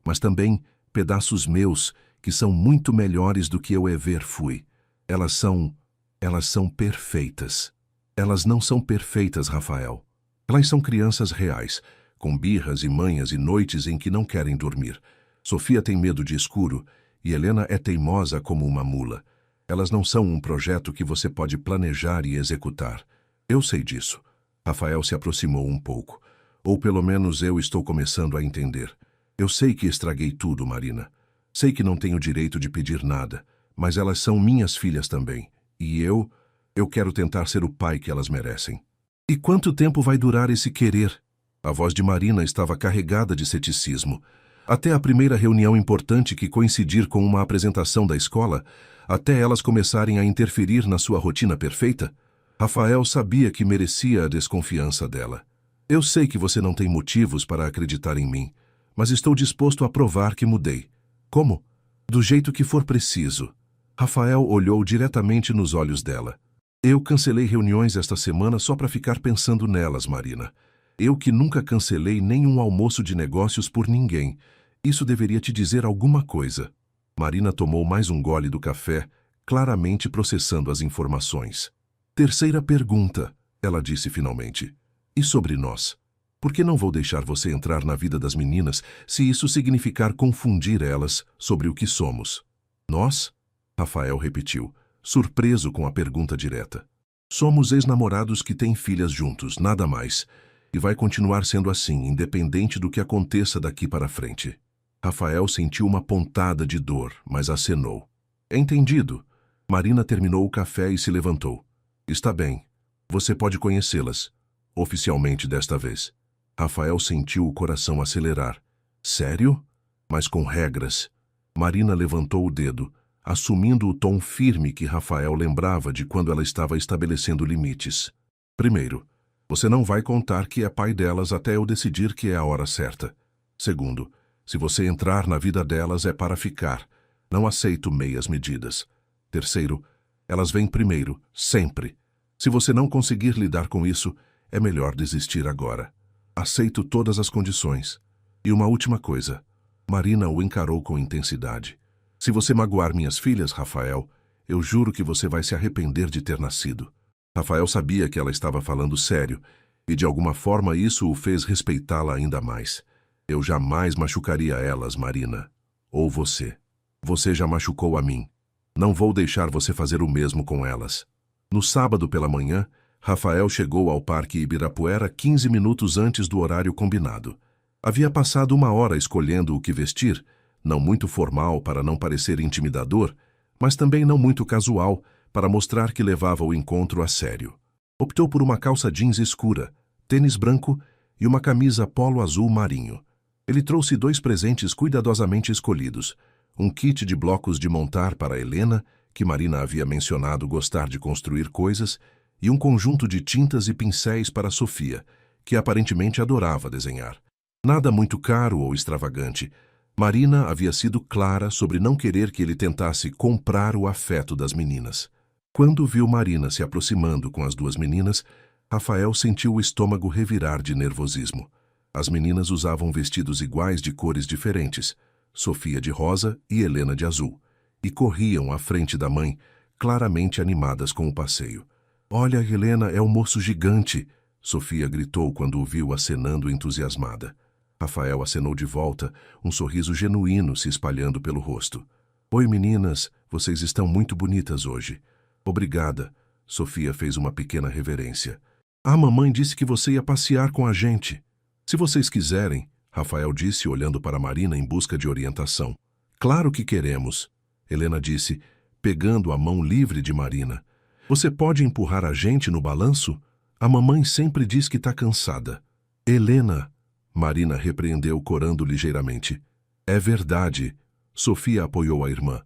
mas também pedaços meus, que são muito melhores do que eu ever fui. Elas são perfeitas. Elas não são perfeitas, Rafael. Elas são crianças reais, com birras e manhas e noites em que não querem dormir. Sofia tem medo de escuro e Helena é teimosa como uma mula. Elas não são um projeto que você pode planejar e executar. Eu sei disso. Rafael se aproximou um pouco. Ou pelo menos eu estou começando a entender. Eu sei que estraguei tudo, Marina. Sei que não tenho direito de pedir nada, mas elas são minhas filhas também. E eu Eu quero tentar ser o pai que elas merecem. E quanto tempo vai durar esse querer? A voz de Marina estava carregada de ceticismo. Até a primeira reunião importante que coincidir com uma apresentação da escola, até elas começarem a interferir na sua rotina perfeita? Rafael sabia que merecia a desconfiança dela. Eu sei que você não tem motivos para acreditar em mim, mas estou disposto a provar que mudei. Como? Do jeito que for preciso. Rafael olhou diretamente nos olhos dela. Eu cancelei reuniões esta semana só para ficar pensando nelas, Marina. Eu que nunca cancelei nenhum almoço de negócios por ninguém. Isso deveria te dizer alguma coisa. Marina tomou mais um gole do café, claramente processando as informações. Terceira pergunta, ela disse finalmente. E sobre nós? Por que não vou deixar você entrar na vida das meninas se isso significar confundir elas sobre o que somos? Nós? Rafael repetiu, surpreso com a pergunta direta. Somos ex-namorados que têm filhas juntos, nada mais. E vai continuar sendo assim, independente do que aconteça daqui para frente. Rafael sentiu uma pontada de dor, mas acenou. Entendido. Marina terminou o café e se levantou. Está bem. Você pode conhecê-las. Oficialmente desta vez. Rafael sentiu o coração acelerar. Sério? Mas com regras. Marina levantou o dedo, assumindo o tom firme que Rafael lembrava de quando ela estava estabelecendo limites. Primeiro, você não vai contar que é pai delas até eu decidir que é a hora certa. Segundo, se você entrar na vida delas é para ficar. Não aceito meias medidas. Terceiro, elas vêm primeiro, sempre. Se você não conseguir lidar com isso, é melhor desistir agora. Aceito todas as condições. E uma última coisa. Marina o encarou com intensidade. Se você magoar minhas filhas, Rafael, eu juro que você vai se arrepender de ter nascido. Rafael sabia que ela estava falando sério, e de alguma forma isso o fez respeitá-la ainda mais. Eu jamais machucaria elas, Marina. Ou você. Você já machucou a mim. Não vou deixar você fazer o mesmo com elas. No sábado pela manhã, Rafael chegou ao Parque Ibirapuera 15 minutos antes do horário combinado. Havia passado 1 hora escolhendo o que vestir, não muito formal para não parecer intimidador, mas também não muito casual para mostrar que levava o encontro a sério. Optou por uma calça jeans escura, tênis branco e uma camisa polo azul marinho. Ele trouxe 2 presentes cuidadosamente escolhidos, um kit de blocos de montar para Helena, que Marina havia mencionado gostar de construir coisas, e um conjunto de tintas e pincéis para Sofia, que aparentemente adorava desenhar. Nada muito caro ou extravagante. Marina havia sido clara sobre não querer que ele tentasse comprar o afeto das meninas. Quando viu Marina se aproximando com as 2 meninas, Rafael sentiu o estômago revirar de nervosismo. As meninas usavam vestidos iguais de cores diferentes, Sofia de rosa e Helena de azul, e corriam à frente da mãe, claramente animadas com o passeio. Olha, Helena, é um moço gigante, Sofia gritou quando o viu acenando entusiasmada. Rafael acenou de volta, um sorriso genuíno se espalhando pelo rosto. Oi, meninas, vocês estão muito bonitas hoje. Obrigada, Sofia fez uma pequena reverência. A mamãe disse que você ia passear com a gente. Se vocês quiserem, Rafael disse olhando para Marina em busca de orientação. Claro que queremos, Helena disse, pegando a mão livre de Marina. Você pode empurrar a gente no balanço? A mamãe sempre diz que está cansada. Helena, Marina repreendeu corando ligeiramente. É verdade, Sofia apoiou a irmã.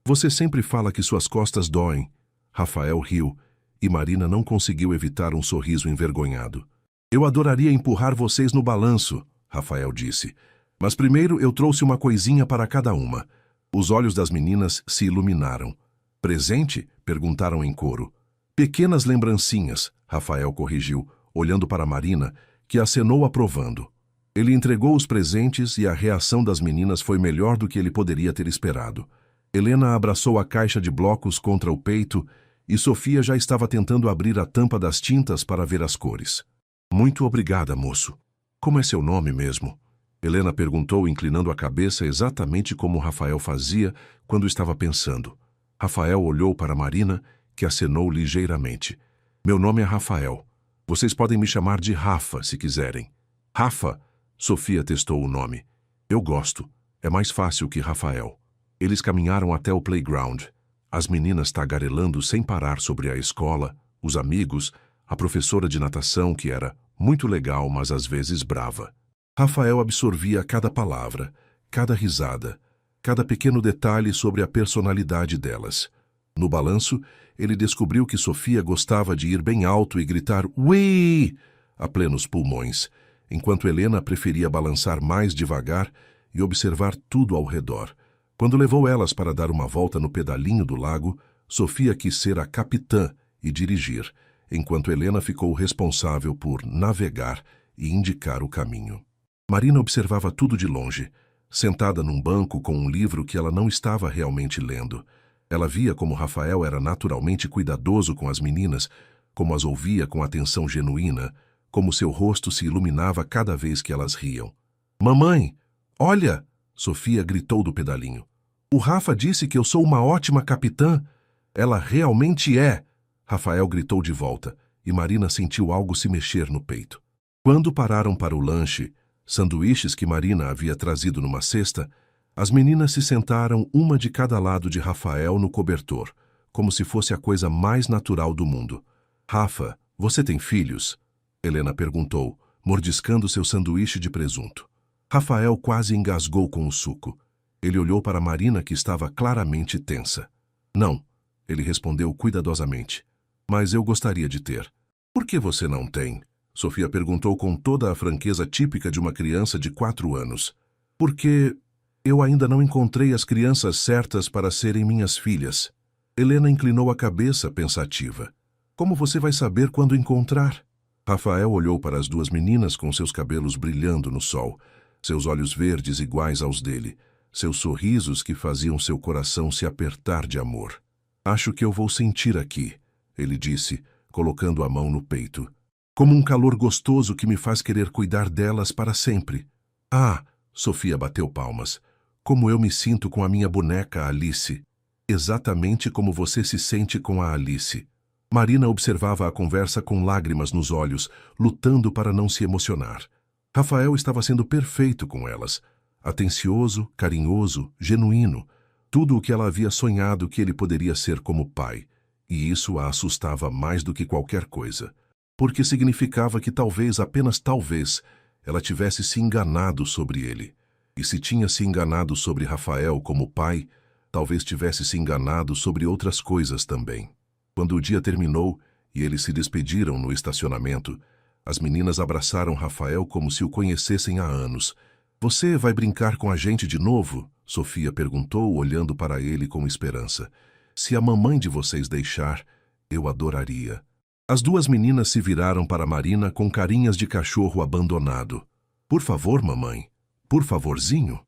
Você sempre fala que suas costas doem. Rafael riu, e Marina não conseguiu evitar um sorriso envergonhado. Eu adoraria empurrar vocês no balanço, Rafael disse. Mas primeiro eu trouxe uma coisinha para cada uma. Os olhos das meninas se iluminaram. Presente? Perguntaram em coro. Pequenas lembrancinhas, Rafael corrigiu, olhando para Marina, que acenou aprovando. Ele entregou os presentes e a reação das meninas foi melhor do que ele poderia ter esperado. Helena abraçou a caixa de blocos contra o peito e Sofia já estava tentando abrir a tampa das tintas para ver as cores. Muito obrigada, moço. Como é seu nome mesmo? Helena perguntou, inclinando a cabeça exatamente como Rafael fazia quando estava pensando. Rafael olhou para Marina, que acenou ligeiramente. Meu nome é Rafael. Vocês podem me chamar de Rafa, se quiserem. Rafa, Sofia testou o nome. Eu gosto. É mais fácil que Rafael. Eles caminharam até o playground. As meninas tagarelando sem parar sobre a escola, os amigos, a professora de natação, que era muito legal, mas às vezes brava. Rafael absorvia cada palavra, cada risada, cada pequeno detalhe sobre a personalidade delas. No balanço, ele descobriu que Sofia gostava de ir bem alto e gritar "Ui!" a plenos pulmões, enquanto Helena preferia balançar mais devagar e observar tudo ao redor. Quando levou elas para dar uma volta no pedalinho do lago, Sofia quis ser a capitã e dirigir, enquanto Helena ficou responsável por navegar e indicar o caminho. Marina observava tudo de longe, sentada num banco com um livro que ela não estava realmente lendo. Ela via como Rafael era naturalmente cuidadoso com as meninas, como as ouvia com atenção genuína, como seu rosto se iluminava cada vez que elas riam. "Mamãe, olha!" Sofia gritou do pedalinho. "O Rafa disse que eu sou uma ótima capitã. Ela realmente é!" Rafael gritou de volta, e Marina sentiu algo se mexer no peito. Quando pararam para o lanche, sanduíches que Marina havia trazido numa cesta, as meninas se sentaram uma de cada lado de Rafael no cobertor, como se fosse a coisa mais natural do mundo. "Rafa, você tem filhos?" Helena perguntou, mordiscando seu sanduíche de presunto. Rafael quase engasgou com o suco. Ele olhou para Marina, que estava claramente tensa. "Não," ele respondeu cuidadosamente. "Mas eu gostaria de ter." "Por que você não tem?" Sofia perguntou com toda a franqueza típica de uma criança de 4 anos. "Porque eu ainda não encontrei as crianças certas para serem minhas filhas." Helena inclinou a cabeça, pensativa. "Como você vai saber quando encontrar?" Rafael olhou para as duas meninas com seus cabelos brilhando no sol, seus olhos verdes iguais aos dele, seus sorrisos que faziam seu coração se apertar de amor. "Acho que eu vou sentir aqui," ele disse, colocando a mão no peito. "Como um calor gostoso que me faz querer cuidar delas para sempre." "Ah!" Sofia bateu palmas. "Como eu me sinto com a minha boneca Alice." "Exatamente como você se sente com a Alice." Marina observava a conversa com lágrimas nos olhos, lutando para não se emocionar. Rafael estava sendo perfeito com elas. Atencioso, carinhoso, genuíno. Tudo o que ela havia sonhado que ele poderia ser como pai. E isso a assustava mais do que qualquer coisa. Porque significava que talvez, apenas talvez, ela tivesse se enganado sobre ele. E se tinha se enganado sobre Rafael como pai, talvez tivesse se enganado sobre outras coisas também. Quando o dia terminou e eles se despediram no estacionamento, as meninas abraçaram Rafael como se o conhecessem há anos. "Você vai brincar com a gente de novo?" Sofia perguntou, olhando para ele com esperança. "Se a mamãe de vocês deixar, eu adoraria." As duas meninas se viraram para Marina com carinhas de cachorro abandonado. "Por favor, mamãe. Por favorzinho."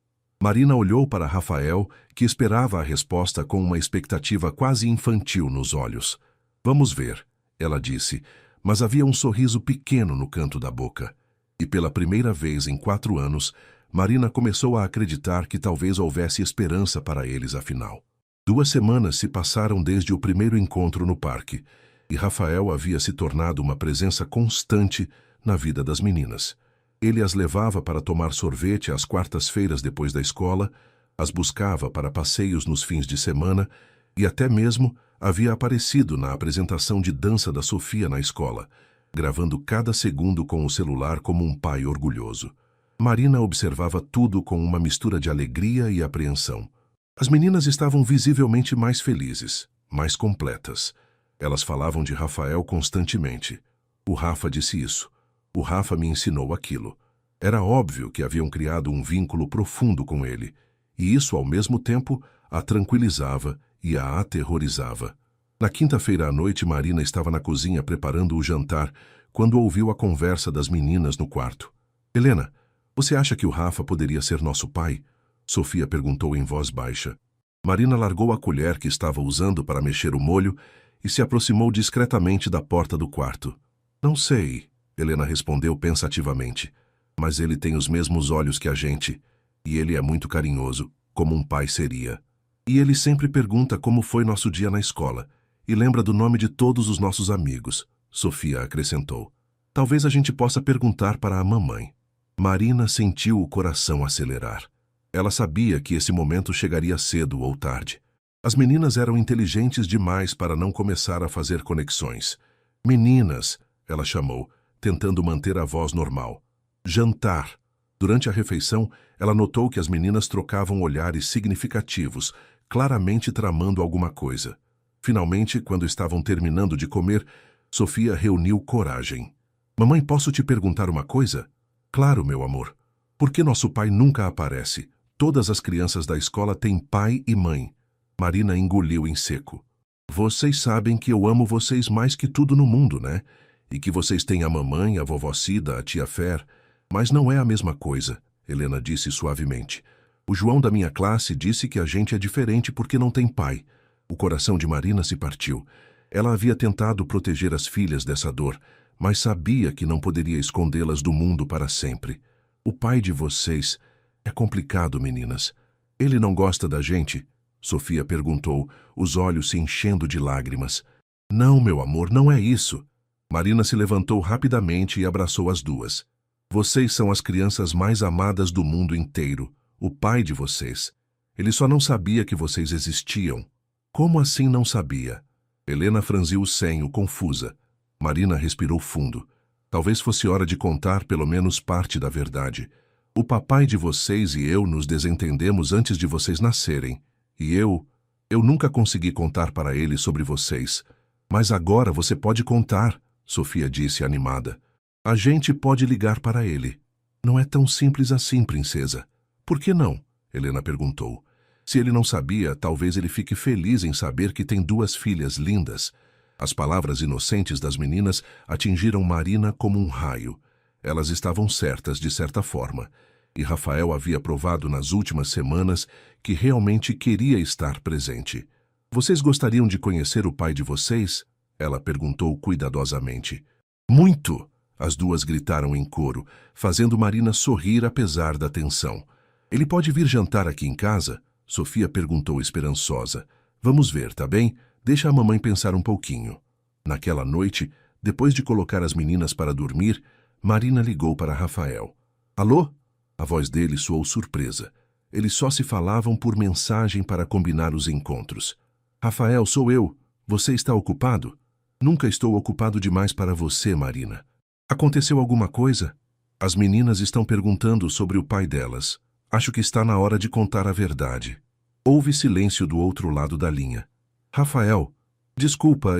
Marina olhou para Rafael, que esperava a resposta com uma expectativa quase infantil nos olhos. "Vamos ver," ela disse, mas havia um sorriso pequeno no canto da boca. E pela primeira vez em 4 anos, Marina começou a acreditar que talvez houvesse esperança para eles afinal. 2 semanas se passaram desde o primeiro encontro no parque, e Rafael havia se tornado uma presença constante na vida das meninas. Ele as levava para tomar sorvete às quartas-feiras depois da escola, as buscava para passeios nos fins de semana e até mesmo havia aparecido na apresentação de dança da Sofia na escola, gravando cada segundo com o celular como um pai orgulhoso. Marina observava tudo com uma mistura de alegria e apreensão. As meninas estavam visivelmente mais felizes, mais completas. Elas falavam de Rafael constantemente. "O Rafa disse isso. O Rafa me ensinou aquilo." Era óbvio que haviam criado um vínculo profundo com ele, e isso, ao mesmo tempo, a tranquilizava e a aterrorizava. Na quinta-feira à noite, Marina estava na cozinha preparando o jantar, quando ouviu a conversa das meninas no quarto. "Helena, você acha que o Rafa poderia ser nosso pai?" Sofia perguntou em voz baixa. Marina largou a colher que estava usando para mexer o molho e se aproximou discretamente da porta do quarto. "Não sei," Helena respondeu pensativamente. "Mas ele tem os mesmos olhos que a gente, e ele é muito carinhoso, como um pai seria. E ele sempre pergunta como foi nosso dia na escola, e lembra do nome de todos os nossos amigos," Sofia acrescentou. "Talvez a gente possa perguntar para a mamãe." Marina sentiu o coração acelerar. Ela sabia que esse momento chegaria cedo ou tarde. As meninas eram inteligentes demais para não começar a fazer conexões. Meninas, ela chamou, tentando manter a voz normal. Jantar. Durante a refeição, ela notou que as meninas trocavam olhares significativos, claramente tramando alguma coisa. Finalmente, quando estavam terminando de comer, Sofia reuniu coragem. Mamãe, posso te perguntar uma coisa? Claro, meu amor. Por que nosso pai nunca aparece? Todas as crianças da escola têm pai e mãe. Marina engoliu em seco. Vocês sabem que eu amo vocês mais que tudo no mundo, né? E que vocês têm a mamãe, a vovó Cida, a tia Fer. Mas não é a mesma coisa, Helena disse suavemente. O João da minha classe disse que a gente é diferente porque não tem pai. O coração de Marina se partiu. Ela havia tentado proteger as filhas dessa dor, mas sabia que não poderia escondê-las do mundo para sempre. O pai de vocês... É complicado, meninas. Ele não gosta da gente? Sofia perguntou, os olhos se enchendo de lágrimas. Não, meu amor, não é isso. Marina se levantou rapidamente e abraçou as duas. Vocês são as crianças mais amadas do mundo inteiro. O pai de vocês. Ele só não sabia que vocês existiam. Como assim não sabia? Helena franziu o senho, confusa. Marina respirou fundo. Talvez fosse hora de contar pelo menos parte da verdade. O papai de vocês e eu nos desentendemos antes de vocês nascerem. E eu nunca consegui contar para ele sobre vocês. Mas agora você pode contar, Sofia disse animada. A gente pode ligar para ele. Não é tão simples assim, princesa. Por que não? Helena perguntou. Se ele não sabia, talvez ele fique feliz em saber que tem duas filhas lindas. As palavras inocentes das meninas atingiram Marina como um raio. Elas estavam certas, de certa forma. E Rafael havia provado nas últimas semanas que realmente queria estar presente. Vocês gostariam de conhecer o pai de vocês? Ela perguntou cuidadosamente. Muito! As duas gritaram em coro, fazendo Marina sorrir apesar da tensão. Ele pode vir jantar aqui em casa? Sofia perguntou esperançosa. Vamos ver, tá bem? Deixa a mamãe pensar um pouquinho. Naquela noite, depois de colocar as meninas para dormir, Marina ligou para Rafael. Alô? A voz dele soou surpresa. Eles só se falavam por mensagem para combinar os encontros. Rafael, sou eu. Você está ocupado? Nunca estou ocupado demais para você, Marina. Aconteceu alguma coisa? As meninas estão perguntando sobre o pai delas. Acho que está na hora de contar a verdade. Houve silêncio do outro lado da linha. Rafael, desculpa,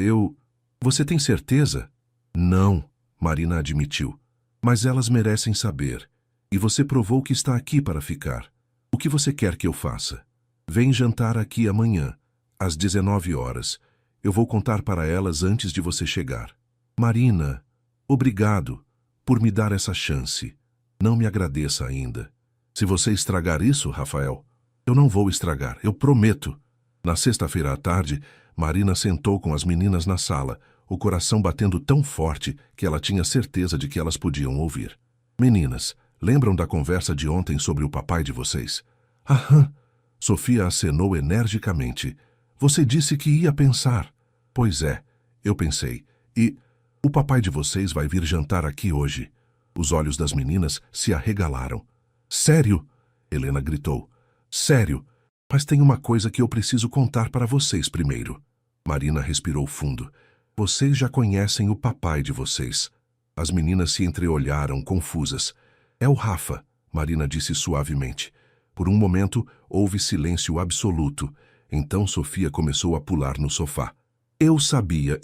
Você tem certeza? Não, Marina admitiu. Mas elas merecem saber. E você provou que está aqui para ficar. O que você quer que eu faça? Vem jantar aqui amanhã, às 19 horas. Eu vou contar para elas antes de você chegar. Marina, obrigado por me dar essa chance. Não me agradeça ainda. Se você estragar isso, Rafael, eu não vou estragar, eu prometo. Na sexta-feira à tarde, Marina sentou com as meninas na sala, o coração batendo tão forte que ela tinha certeza de que elas podiam ouvir. Meninas, lembram da conversa de ontem sobre o papai de vocês? Aham. Sofia acenou energicamente. Você disse que ia pensar. Pois é, eu pensei. E o papai de vocês vai vir jantar aqui hoje. Os olhos das meninas se arregalaram. Sério? Helena gritou. Sério? Mas tem uma coisa que eu preciso contar para vocês primeiro. Marina respirou fundo. Vocês já conhecem o papai de vocês. As meninas se entreolharam, confusas. É o Rafa, Marina disse suavemente. Por um momento, houve silêncio absoluto. Então Sofia começou a pular no sofá. Eu sabia,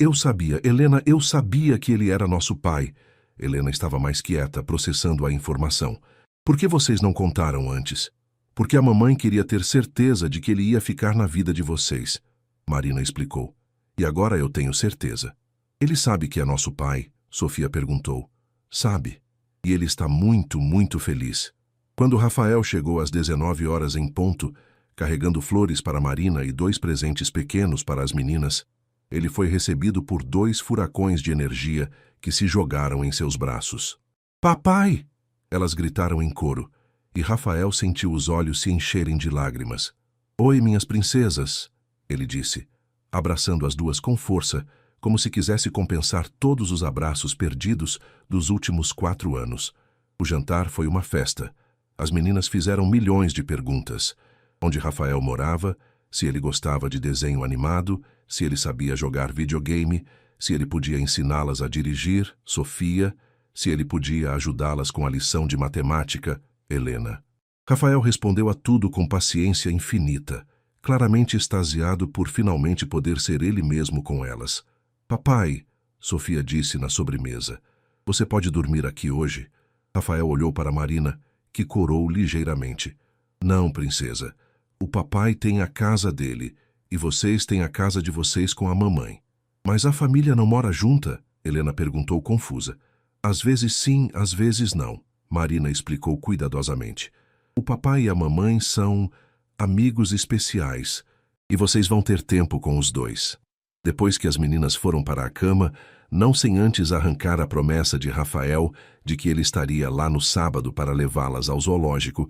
Helena, eu sabia que ele era nosso pai. Helena estava mais quieta, processando a informação. Por que vocês não contaram antes? Porque a mamãe queria ter certeza de que ele ia ficar na vida de vocês. Marina explicou. E agora eu tenho certeza. Ele sabe que é nosso pai? Sofia perguntou. Sabe. E ele está muito, muito feliz. Quando Rafael chegou às 19 horas em ponto, carregando flores para Marina e 2 presentes pequenos para as meninas, ele foi recebido por 2 furacões de energia que se jogaram em seus braços. Papai! Elas gritaram em coro, e Rafael sentiu os olhos se encherem de lágrimas. Oi, minhas princesas, ele disse, abraçando as duas com força, como se quisesse compensar todos os abraços perdidos dos últimos 4 anos. O jantar foi uma festa. As meninas fizeram milhões de perguntas. Onde Rafael morava, se ele gostava de desenho animado, se ele sabia jogar videogame, se ele podia ensiná-las a dirigir, Sofia, se ele podia ajudá-las com a lição de matemática, Helena. Rafael respondeu a tudo com paciência infinita, claramente extasiado por finalmente poder ser ele mesmo com elas. Papai, Sofia disse na sobremesa, você pode dormir aqui hoje? Rafael olhou para Marina, que corou ligeiramente. Não, princesa. O papai tem a casa dele, e vocês têm a casa de vocês com a mamãe. Mas a família não mora junta? Helena perguntou confusa. Às vezes sim, às vezes não, Marina explicou cuidadosamente. O papai e a mamãe são amigos especiais, e vocês vão ter tempo com os dois. Depois que as meninas foram para a cama, não sem antes arrancar a promessa de Rafael de que ele estaria lá no sábado para levá-las ao zoológico,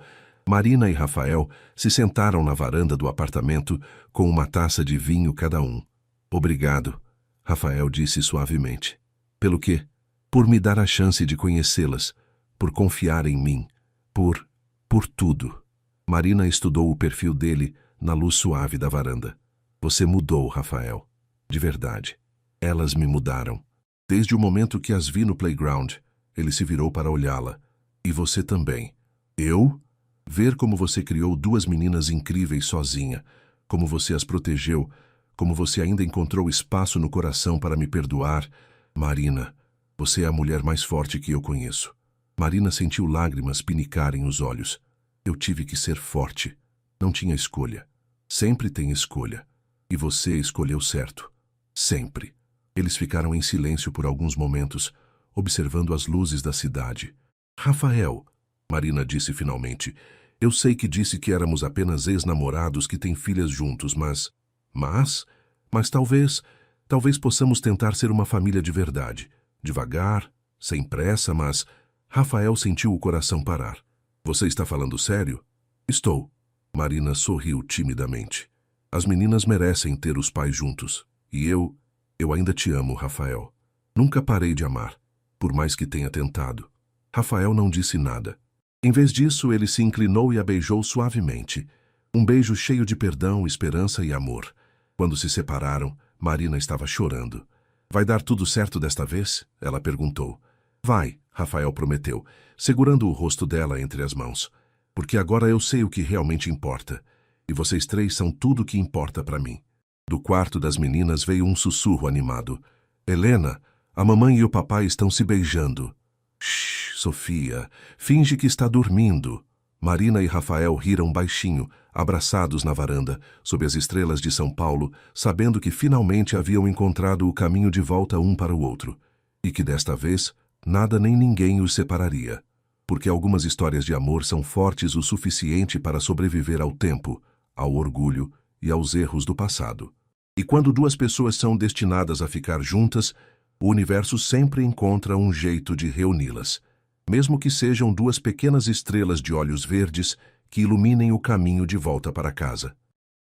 Marina e Rafael se sentaram na varanda do apartamento com uma taça de vinho cada um. Obrigado, Rafael disse suavemente. Pelo quê? Por me dar a chance de conhecê-las, por confiar em mim, por tudo. Marina estudou o perfil dele na luz suave da varanda. Você mudou, Rafael. De verdade. Elas me mudaram. Desde o momento que as vi no playground, ele se virou para olhá-la. E você também. Eu? Ver como você criou duas meninas incríveis sozinha, como você as protegeu, como você ainda encontrou espaço no coração para me perdoar. Marina, você é a mulher mais forte que eu conheço. Marina sentiu lágrimas pinicarem os olhos. Eu tive que ser forte. Não tinha escolha. Sempre tem escolha. E você escolheu certo. Sempre. Eles ficaram em silêncio por alguns momentos, observando as luzes da cidade. Rafael, Marina disse finalmente, eu sei que disse que éramos apenas ex-namorados que têm filhas juntos, mas talvez possamos tentar ser uma família de verdade. Devagar, sem pressa, mas... Rafael sentiu o coração parar. Você está falando sério? Estou. Marina sorriu timidamente. As meninas merecem ter os pais juntos. E eu ainda te amo, Rafael. Nunca parei de amar, por mais que tenha tentado. Rafael não disse nada. Em vez disso, ele se inclinou e a beijou suavemente. Um beijo cheio de perdão, esperança e amor. Quando se separaram, Marina estava chorando. Vai dar tudo certo desta vez? Ela perguntou. Vai, Rafael prometeu, segurando o rosto dela entre as mãos. Porque agora eu sei o que realmente importa. E vocês três são tudo o que importa para mim. Do quarto das meninas veio um sussurro animado. Helena, a mamãe e o papai estão se beijando. Shhh, Sofia, finge que está dormindo. Marina e Rafael riram baixinho, abraçados na varanda, sob as estrelas de São Paulo, sabendo que finalmente haviam encontrado o caminho de volta um para o outro. E que desta vez, nada nem ninguém os separaria. Porque algumas histórias de amor são fortes o suficiente para sobreviver ao tempo, ao orgulho e aos erros do passado. E quando duas pessoas são destinadas a ficar juntas, o universo sempre encontra um jeito de reuni-las, mesmo que sejam duas pequenas estrelas de olhos verdes que iluminem o caminho de volta para casa.